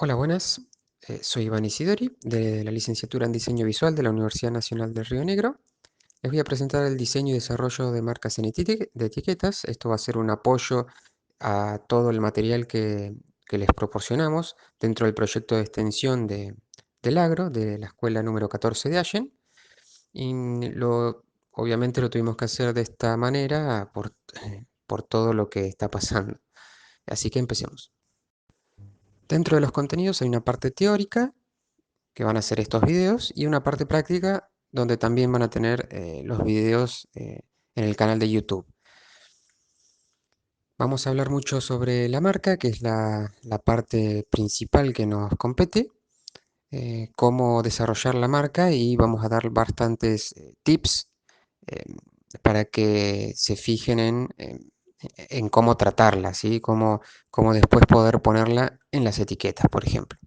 Hola, buenas. Soy Iván Isidori, de la licenciatura en Diseño Visual de la Universidad Nacional del Río Negro. Les voy a presentar el diseño y desarrollo de marcas de etiquetas. Esto va a ser un apoyo a todo el material que les proporcionamos dentro del proyecto de extensión del Agro, de la escuela número 14 de Allen. Obviamente lo tuvimos que hacer de esta manera por todo lo que está pasando. Así que empecemos. Dentro de los contenidos hay una parte teórica que van a ser estos videos, y una parte práctica donde también van a tener los videos en el canal de YouTube. Vamos a hablar mucho sobre la marca, que es la parte principal que nos compete, cómo desarrollar la marca, y vamos a dar bastantes tips eh, para que se fijen en cómo tratarla, ¿sí? Cómo después poder ponerla en las etiquetas, por ejemplo.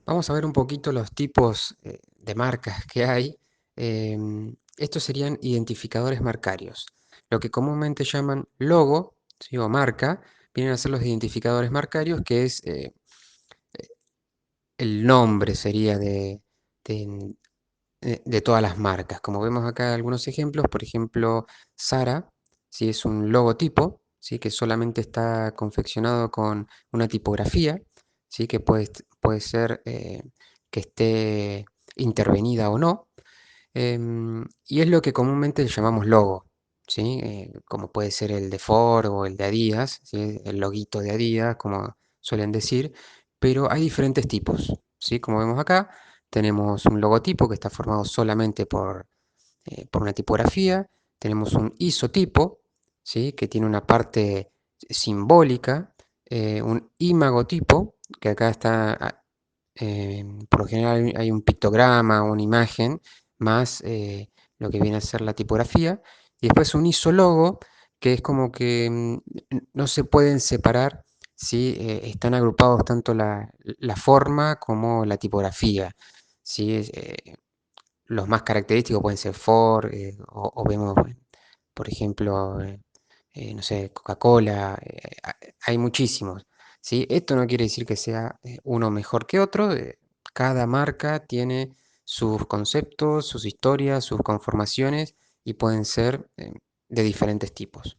Vamos a ver un poquito los tipos de marcas que hay. Estos serían identificadores marcarios. Lo que comúnmente llaman logo, ¿sí? O marca, vienen a ser los identificadores marcarios, que es el nombre sería de- de todas las marcas. Como vemos acá algunos ejemplos, por ejemplo, Zara, ¿sí? Es un logotipo, ¿sí? Que solamente está confeccionado con una tipografía, ¿sí? Que puede ser que esté intervenida o no. Y es lo que comúnmente llamamos logo, ¿sí? Como puede ser el de Ford o el de Adidas, ¿sí? El loguito de Adidas, como suelen decir, pero hay diferentes tipos, ¿sí? Como vemos acá, tenemos un logotipo que está formado solamente por una tipografía. Tenemos un isotipo, ¿sí? Que tiene una parte simbólica, un imagotipo, que acá está, por lo general hay un pictograma, una imagen, más lo que viene a ser la tipografía, y después un isólogo, que es como que no se pueden separar, ¿sí? Están agrupados tanto la forma como la tipografía, ¿sí? Los más característicos pueden ser Ford, o vemos, por ejemplo, no sé, Coca-Cola, hay muchísimos, ¿sí? Esto no quiere decir que sea uno mejor que otro. Cada marca tiene sus conceptos, sus historias, sus conformaciones, y pueden ser de diferentes tipos.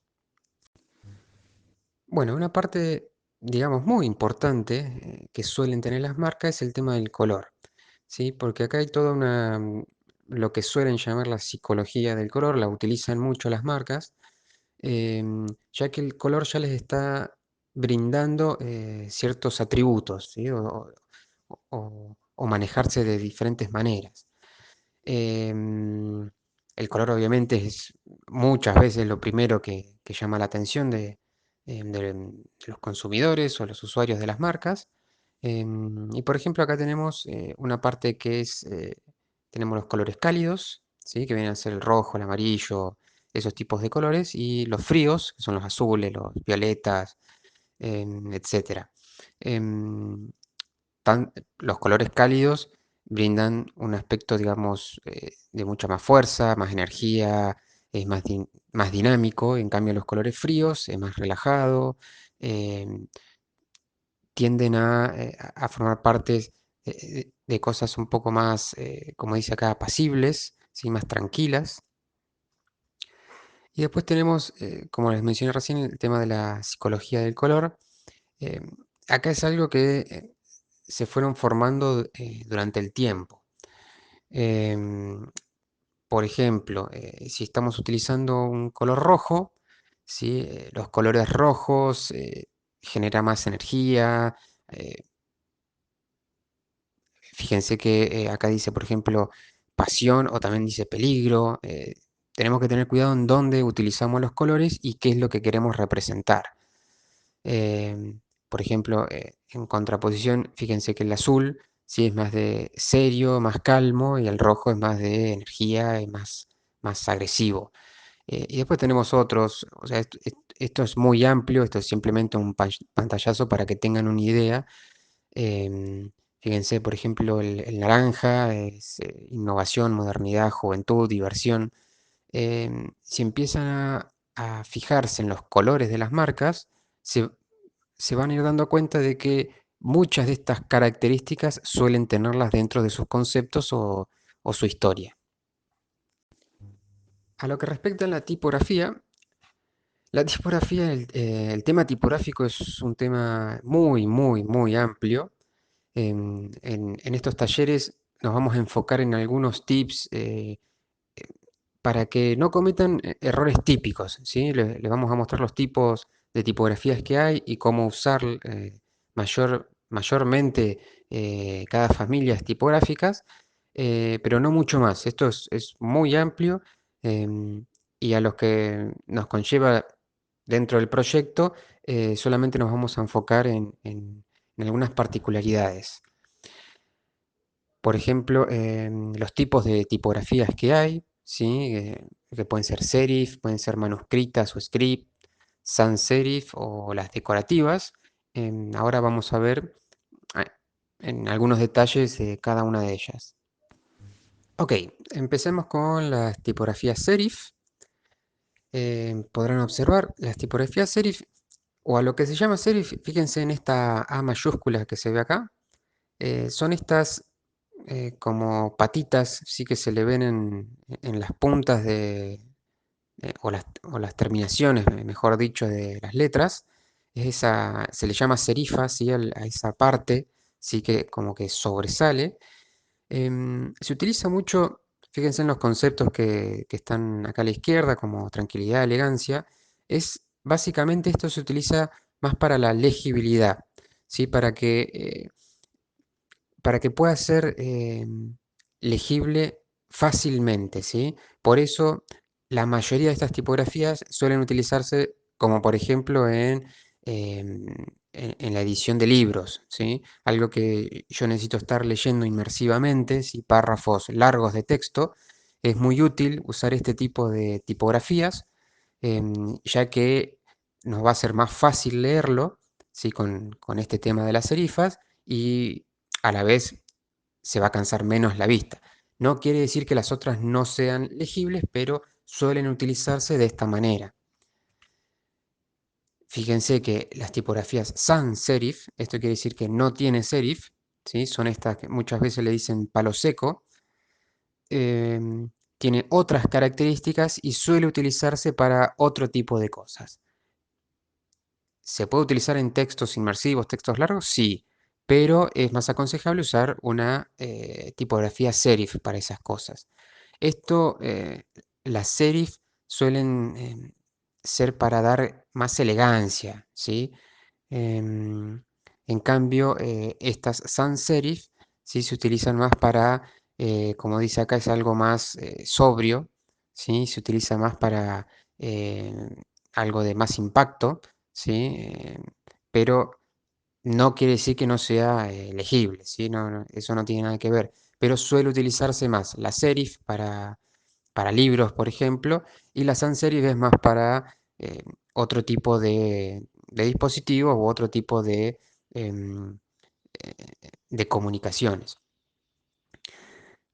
Bueno, una parte, digamos, muy importante que suelen tener las marcas es el tema del color, ¿sí? Porque acá hay toda lo que suelen llamar la psicología del color, la utilizan mucho las marcas, ya que el color ya les está brindando ciertos atributos, ¿sí? O manejarse de diferentes maneras. Em, el color obviamente es muchas veces lo primero que llama la atención de los consumidores o los usuarios de las marcas. Y por ejemplo acá tenemos una parte que tenemos los colores cálidos, ¿sí? Que vienen a ser el rojo, el amarillo, esos tipos de colores, y los fríos, que son los azules, los violetas, etcétera. Em, los colores cálidos brindan un aspecto, digamos, de mucha más fuerza, más energía, es más dinámico. En cambio, los colores fríos es más relajado, em, tienden a formar partes de cosas un poco más, como dice acá, apacibles, ¿sí? Más tranquilas. Y después tenemos, como les mencioné recién, el tema de la psicología del color. Eh, Acá es algo que se fueron formando durante el tiempo. Em, por ejemplo, si estamos utilizando un color rojo, ¿sí? Los colores rojos genera más energía. eh, Fíjense que acá dice, por ejemplo, pasión, o también dice peligro. Tenemos que tener cuidado en dónde utilizamos los colores y qué es lo que queremos representar. Por ejemplo, en contraposición, fíjense que el azul sí es más de serio, más calmo, y el rojo es más de energía, y más agresivo. Y después tenemos otros, o sea, esto es muy amplio, esto es simplemente un pantallazo para que tengan una idea. Fíjense, por ejemplo, el naranja es innovación, modernidad, juventud, diversión. Si empiezan a fijarse en los colores de las marcas, se, se van a ir dando cuenta de que muchas de estas características suelen tenerlas dentro de sus conceptos o su historia. A lo que respecta a la tipografía, el tema tipográfico es un tema muy, muy, muy amplio. En estos talleres nos vamos a enfocar en algunos tips para que no cometan errores típicos, ¿sí? Les vamos a mostrar los tipos de tipografías que hay y cómo usar mayormente cada familia tipográficas, pero no mucho más. Esto es muy amplio y a los que nos conlleva dentro del proyecto solamente nos vamos a enfocar en algunas particularidades. Por ejemplo, los tipos de tipografías que hay, ¿sí? Que pueden ser serif, pueden ser manuscritas o script, sans serif o las decorativas. Ahora vamos a ver ah, en algunos detalles de cada una de ellas. Ok, empecemos con las tipografías serif. Podrán observar las tipografías serif o a lo que se llama serif, fíjense en esta A mayúscula que se ve acá. Son estas como patitas, sí que se le ven en las puntas o las terminaciones, mejor dicho, de las letras. Se le llama serifa, ¿sí? A esa parte, sí que como que sobresale. Se utiliza mucho, fíjense en los conceptos que están acá a la izquierda, como tranquilidad, elegancia. Básicamente esto se utiliza más para la legibilidad, ¿sí? Para que pueda ser legible fácilmente, ¿sí? Por eso la mayoría de estas tipografías suelen utilizarse como por ejemplo em, en la edición de libros, ¿sí? Algo que yo necesito estar leyendo inmersivamente, ¿sí? Párrafos largos de texto, es muy útil usar este tipo de tipografías, ya que nos va a ser más fácil leerlo, ¿sí? Con este tema de las serifas y a la vez se va a cansar menos la vista. No quiere decir que las otras no sean legibles, pero suelen utilizarse de esta manera. Fíjense que las tipografías sans serif, esto quiere decir que no tiene serif, ¿sí? Son estas que muchas veces le dicen palo seco, tiene otras características y suele utilizarse para otro tipo de cosas. ¿Se puede utilizar en textos inmersivos, textos largos? Sí, pero es más aconsejable usar una tipografía serif para esas cosas. Esto, las serif suelen ser para dar más elegancia, ¿sí? Em, en cambio, estas sans serif sí se utilizan más para, como dice acá, es algo más sobrio, ¿sí? Se utiliza más para eh, algo de más impacto, ¿sí? Pero no quiere decir que no sea legible, ¿sí? Eso no tiene nada que ver. Pero suele utilizarse más la serif para libros, por ejemplo, y la sans serif es más para otro tipo de dispositivos u otro tipo em, eh, de comunicaciones.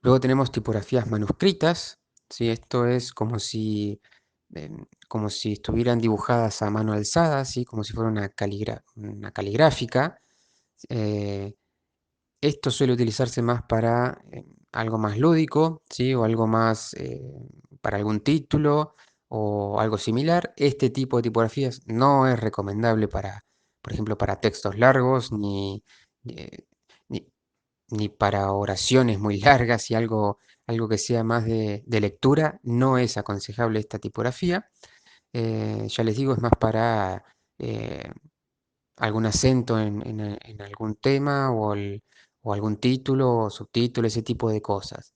Luego tenemos tipografías manuscritas, ¿sí? Esto es como si estuvieran dibujadas a mano alzada, ¿sí? Como si fuera una caligráfica. Eh, Esto suele utilizarse más para algo más lúdico, ¿sí? O algo más para algún título o algo similar. Este tipo de tipografías no es recomendable para, por ejemplo, para textos largos eh, ni, ni para oraciones muy largas y algo que sea más de lectura. No es aconsejable esta tipografía. Ya les digo, es más para eh, algún acento en algún tema o algún título o subtítulo, ese tipo de cosas.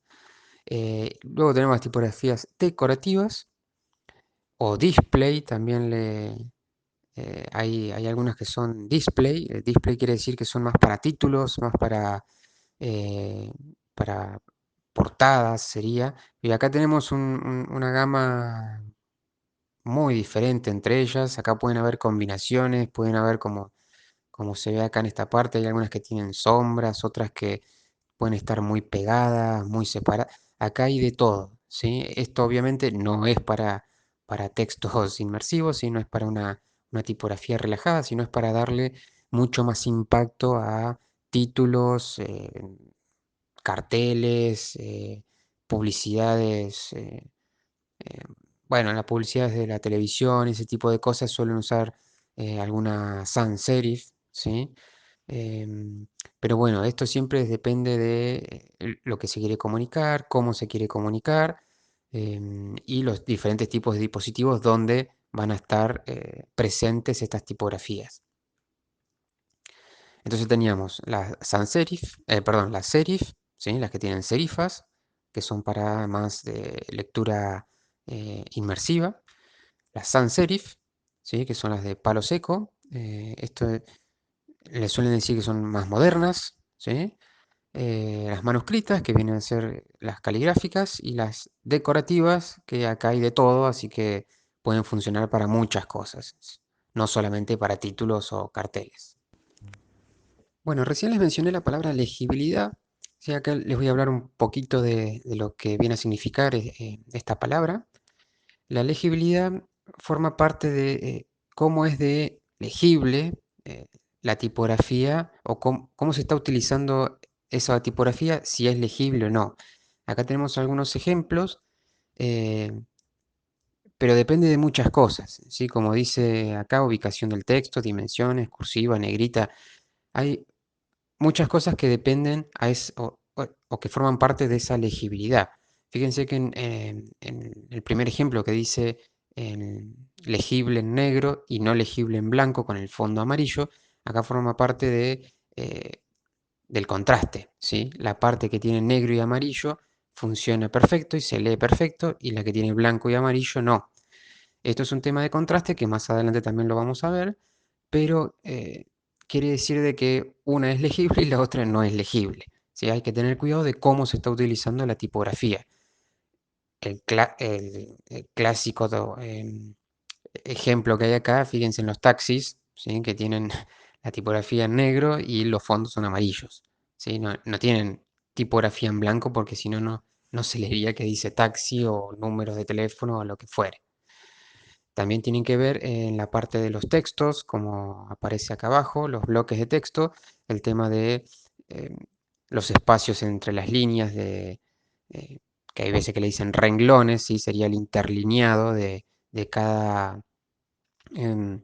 Luego tenemos las tipografías decorativas o display, también hay algunas que son display. Display quiere decir que son más para títulos, más eh, para portadas sería. Y acá tenemos una gama muy diferente entre ellas. Acá pueden haber combinaciones, pueden haber como se ve acá en esta parte, hay algunas que tienen sombras, otras que pueden estar muy pegadas, muy separadas. Acá hay de todo, ¿sí? Esto obviamente no es para textos inmersivos, sino es para una tipografía relajada, sino es para darle mucho más impacto a títulos, carteles, publicidades, eh, bueno, las publicidades de la televisión, ese tipo de cosas suelen usar alguna sans serif, ¿sí? Em, pero bueno, esto siempre depende de lo que se quiere comunicar, cómo se quiere comunicar, y los diferentes tipos de dispositivos donde van a estar presentes estas tipografías. Entonces teníamos las sans serif, perdón, las serif, ¿sí? Las que tienen serifas, que son para más de lectura inmersiva. Las sans serif, ¿sí? Que son las de palo seco. Esto le suelen decir que son más modernas, ¿sí? Las manuscritas, que vienen a ser las caligráficas, y las decorativas, que acá hay de todo, así que pueden funcionar para muchas cosas, no solamente para títulos o carteles. Bueno, recién les mencioné la palabra legibilidad, sí, acá les voy a hablar un poquito de lo que viene a significar esta palabra. La legibilidad forma parte de cómo es de legible eh, la tipografía o cómo se está utilizando esa tipografía, si es legible o no. Acá tenemos algunos ejemplos, eh, pero depende de muchas cosas, ¿sí? Como dice acá, ubicación del texto, dimensiones, cursiva, negrita. Hay muchas cosas que dependen o que forman parte de esa legibilidad. Fíjense que en el primer ejemplo que dice legible en negro y no legible en blanco con el fondo amarillo, acá forma parte del contraste, ¿sí? La parte que tiene negro y amarillo funciona perfecto y se lee perfecto, y la que tiene blanco y amarillo no. Esto es un tema de contraste que más adelante también lo vamos a ver, pero quiere decir de que una es legible y la otra no es legible, ¿sí? Hay que tener cuidado de cómo se está utilizando la tipografía. El clásico ejemplo que hay acá, fíjense en los taxis, ¿sí? Que tienen la tipografía en negro y los fondos son amarillos, ¿sí? No tienen tipografía en blanco, porque si no, no se leería que dice taxi o números de teléfono o lo que fuere. También tienen que ver en la parte de los textos, como aparece acá abajo, los bloques de texto, el tema de eh, los espacios entre las líneas, eh, que hay veces que le dicen renglones, ¿sí? Sería el interlineado de cada, em,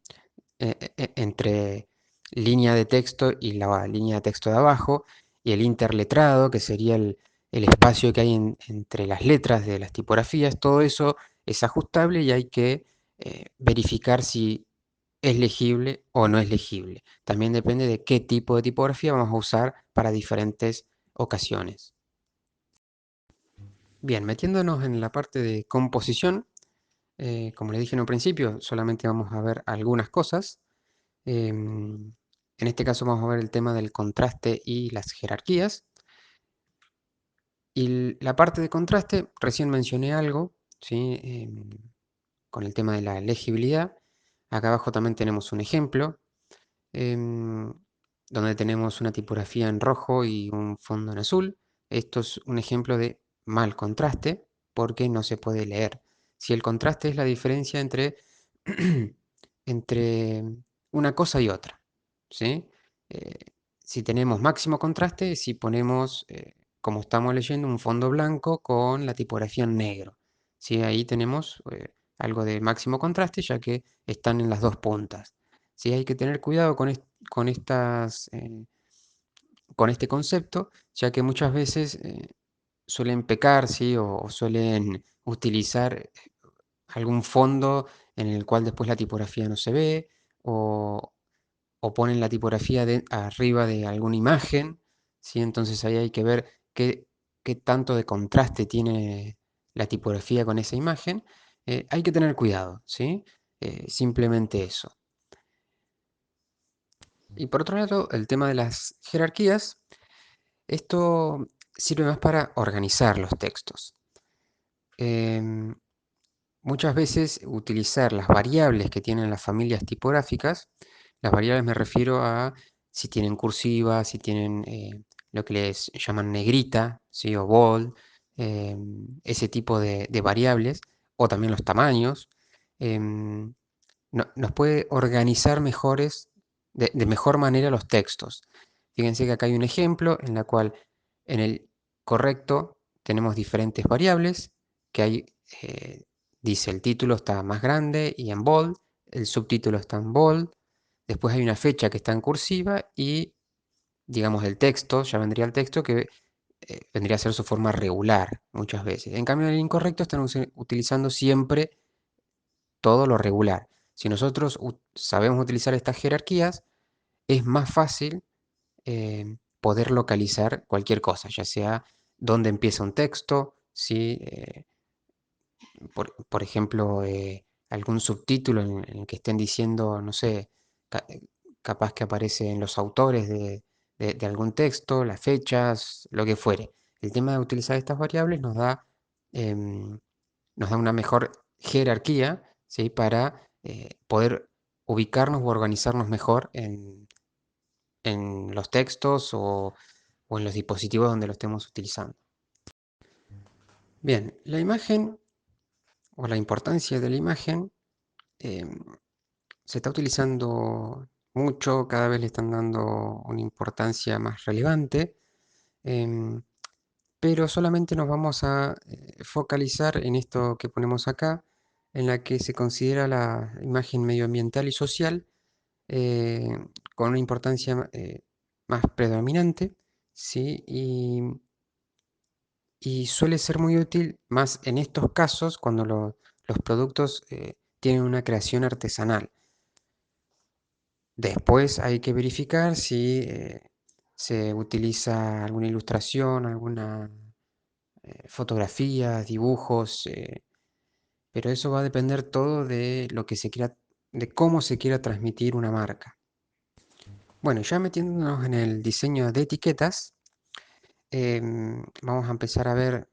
entre línea de texto y la línea de texto de abajo, y el interletrado, que sería el espacio que hay entre las letras de las tipografías. Todo eso es ajustable y hay que verificar si es legible o no es legible. También depende de qué tipo de tipografía vamos a usar para diferentes ocasiones. Bien, metiéndonos en la parte de composición, como les dije en un principio, solamente vamos a ver algunas cosas. En este caso vamos a ver el tema del contraste y las jerarquías. Y la parte de contraste, recién mencioné algo, ¿sí? Con el tema de la legibilidad. Acá abajo también tenemos un ejemplo, em, donde tenemos una tipografía en rojo y un fondo en azul. Esto es un ejemplo de mal contraste, porque no se puede leer. Si el contraste es la diferencia entre una cosa y otra, ¿sí? Eh, si tenemos máximo contraste, si ponemos, como estamos leyendo, un fondo blanco con la tipografía en negro, ¿sí? Ahí tenemos algo de máximo contraste, ya que están en las dos puntas. ¿Sí? Hay que tener cuidado con con este concepto, ya que muchas veces suelen pecar, ¿sí? O suelen utilizar algún fondo en el cual después la tipografía no se ve, o, o ponen la tipografía arriba de alguna imagen, ¿sí? Entonces ahí hay que ver qué tanto de contraste tiene la tipografía con esa imagen. Hay que tener cuidado, ¿sí? Simplemente eso. Y por otro lado, el tema de las jerarquías, esto sirve más para organizar los textos. Em, Muchas veces utilizar las variables que tienen las familias tipográficas, las variables me refiero a si tienen cursiva, si tienen lo que les llaman negrita, ¿sí? O bold, ese tipo de variables, o también los tamaños, nos puede organizar de mejor manera los textos. Fíjense que acá hay un ejemplo en la cual en el correcto tenemos diferentes variables, que hay, dice el título está más grande y en bold, el subtítulo está en bold, después hay una fecha que está en cursiva y, digamos, el texto, ya vendría el texto que vendría a ser su forma regular muchas veces. En cambio, en el incorrecto están utilizando siempre todo lo regular. Si nosotros sabemos utilizar estas jerarquías, es más fácil poder localizar cualquier cosa, ya sea dónde empieza un texto, ¿sí? Por ejemplo, algún subtítulo en el que estén diciendo, no sé, capaz que aparece en los autores de algún texto, las fechas, lo que fuere. El tema de utilizar estas variables em, nos da una mejor jerarquía, ¿sí? Para poder ubicarnos o organizarnos mejor en los textos o en los dispositivos donde lo estemos utilizando. Bien, la imagen o la importancia de la imagen em, se está utilizando mucho, cada vez le están dando una importancia más relevante, em, pero solamente nos vamos a focalizar en esto que ponemos acá, en la que se considera la imagen medioambiental y social eh, con una importancia más predominante, ¿sí? Y suele ser muy útil más en estos casos cuando los productos tienen una creación artesanal. Después hay que verificar si se utiliza alguna ilustración, alguna fotografía, dibujos, pero eso va a depender todo de lo que se quiera, de cómo se quiera transmitir una marca. Bueno, ya metiéndonos en el diseño de etiquetas, vamos a empezar a ver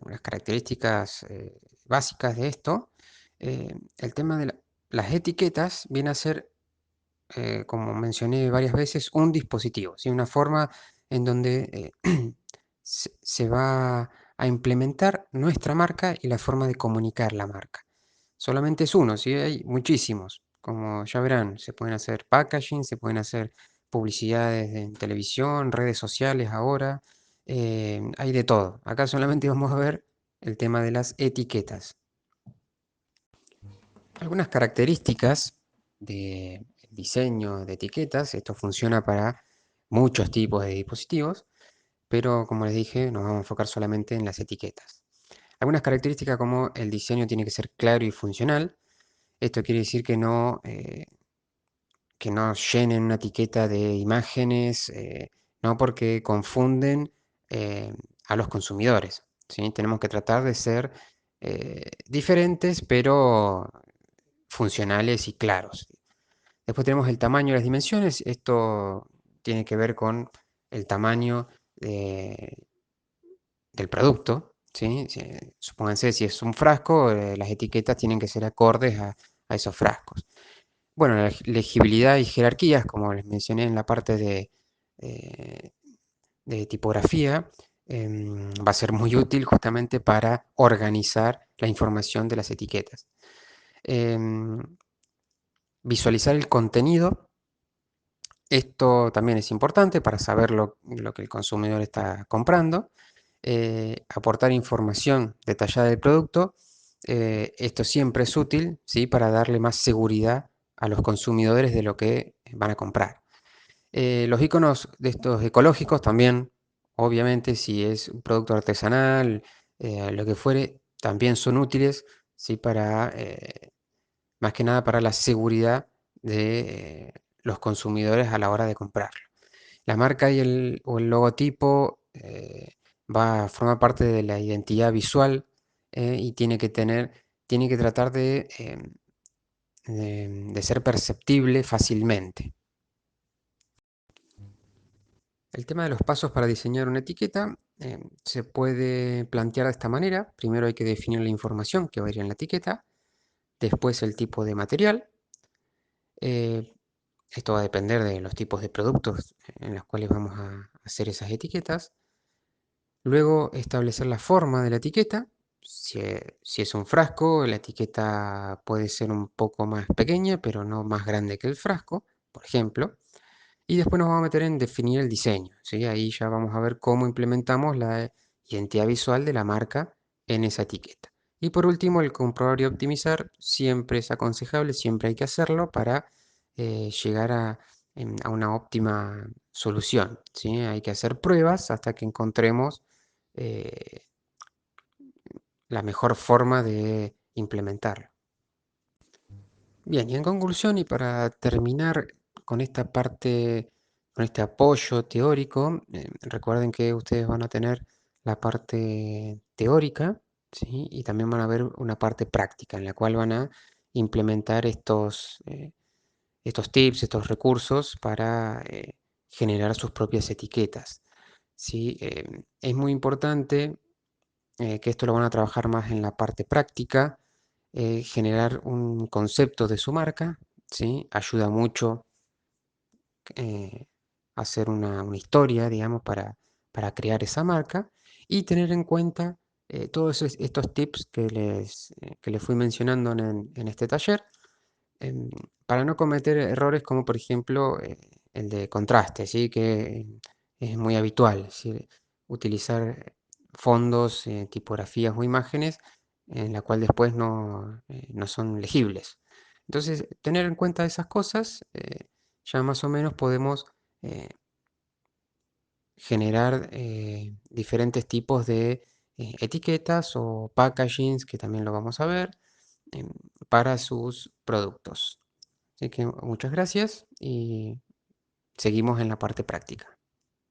unas características básicas de esto. El tema de las etiquetas viene a ser, como mencioné varias veces, un dispositivo, ¿sí? Una forma en donde se va a implementar nuestra marca y la forma de comunicar la marca. Solamente es uno, ¿sí? Hay muchísimos. Como ya verán, se pueden hacer packaging, se pueden hacer publicidades en televisión, redes sociales ahora, hay de todo. Acá solamente vamos a ver el tema de las etiquetas. Algunas características de diseño de etiquetas, esto funciona para muchos tipos de dispositivos, pero como les dije, nos vamos a enfocar solamente en las etiquetas. Algunas características como el diseño tiene que ser claro y funcional. Esto quiere decir que no llenen una etiqueta de imágenes, no porque confunden a los consumidores, ¿sí? Tenemos que tratar de ser diferentes, pero funcionales y claros. Después tenemos el tamaño y las dimensiones. Esto tiene que ver con el tamaño del producto, ¿sí? Supónganse, si es un frasco, las etiquetas tienen que ser acordes a esos frascos. Bueno, la legibilidad y jerarquías, como les mencioné en la parte eh, de tipografía, va a ser muy útil justamente para organizar la información de las etiquetas. Em, Visualizar el contenido. Esto también es importante para saber lo que el consumidor está comprando. Aportar información detallada del producto. Esto siempre es útil, ¿sí? Para darle más seguridad a los consumidores de lo que van a comprar. Los iconos de estos ecológicos también, obviamente, si es un producto artesanal, lo que fuere, también son útiles, ¿sí? Más que nada para la seguridad de los consumidores a la hora de comprarlo. La marca o el logotipo va a formar parte de la identidad visual y tiene que tratar de ser perceptible fácilmente. El tema de los pasos para diseñar una etiqueta se puede plantear de esta manera. Primero hay que definir la información que va a ir en la etiqueta, después el tipo de material. eh, Esto va a depender de los tipos de productos en los cuales vamos a hacer esas etiquetas. Luego establecer la forma de la etiqueta. Si es un frasco, la etiqueta puede ser un poco más pequeña, pero no más grande que el frasco, por ejemplo. Y después nos vamos a meter en definir el diseño, ¿sí? Ahí ya vamos a ver cómo implementamos la identidad visual de la marca en esa etiqueta. Y por último, el comprobar y optimizar siempre es aconsejable, siempre hay que hacerlo para llegar a una óptima solución, ¿sí? Hay que hacer pruebas hasta que encontremos eh, la mejor forma de implementarlo. Bien, y en conclusión, y para terminar con esta parte, con este apoyo teórico, recuerden que ustedes van a tener la parte teórica, ¿sí? Y también van a ver una parte práctica en la cual van a implementar estos tips, estos recursos para generar sus propias etiquetas, ¿sí? Es muy importante que esto lo van a trabajar más en la parte práctica, generar un concepto de su marca, ¿sí? Ayuda mucho hacer una historia, digamos, para crear esa marca y tener en cuenta todos estos tips que les fui mencionando en este taller, em, para no cometer errores como por ejemplo el de contraste, ¿sí? Que es muy habitual, ¿sí? Utilizar fondos, tipografías o imágenes en la cual después no son legibles. Entonces, tener en cuenta esas cosas, ya más o menos podemos eh, generar diferentes tipos de etiquetas o packagings, que también lo vamos a ver, em, para sus productos. Así que muchas gracias y seguimos en la parte práctica.